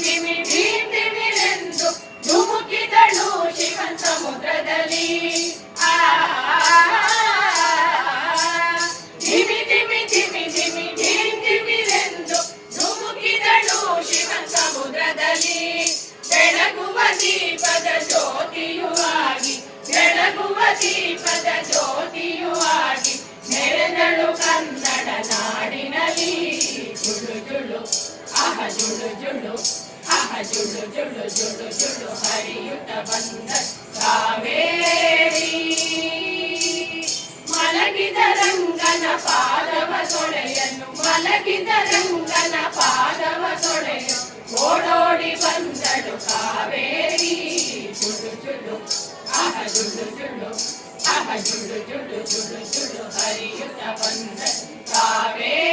ಧಿಮಿ ಧೀಮ್ ಧಿಮಿರೆಂದು ಧುಮುಕಿದಳು ಶಿವನ್ ಸಮುದ್ರದಲ್ಲಿ. ಧಿಮಿ ಧಿಮಿ ಧಿಮಿ ಧಿಮಿ ಧೀಮ್ ಧಿಮಿರೆಂದು ಧುಮುಕಿದಳು ಶಿವನ್ ಸಮುದ್ರದಲ್ಲಿ. ಬೆಳಗುವ ದೀಪದ ಜ್ಯೋತಿಯೂ ಆಗಿ, ಬೆಳಗುವ ದೀಪದ ಜ್ಯೋತಿಯೂ ಆಗಿ ಮೆರೆದಳು ಕನ್ನಡ ನಾಡಿನಲ್ಲಿ. ಜುಳು ಜುಳು ಆಹ ಜುಳು ಜುಳು ಆಹ ಜುಳು ಜುಳು ಜುಳು ಜುಳು ಹರಿಯುತ್ತ ಬಂದ ಕಾವೇರಿ. ಮಲಗಿದ ರಂಗನ ಪಾದವ ತೊಳೆಯಲು, ಮಲಗಿದ ರಂಗನ ಪಾದವ ತೊಳೆಯಲು ಓಡೋಡಿ ಬಂದಳು ಕಾವೇರಿ. ಜುಳು ಜುಳು ಆಹ ಜುಳು ಜುಳು ಆಹ ಜುಳು ಜುಳು ಜುಳು ಜುಳು ಹರಿಯುತ್ತ ಬಂದ ಕಾವೇರಿ.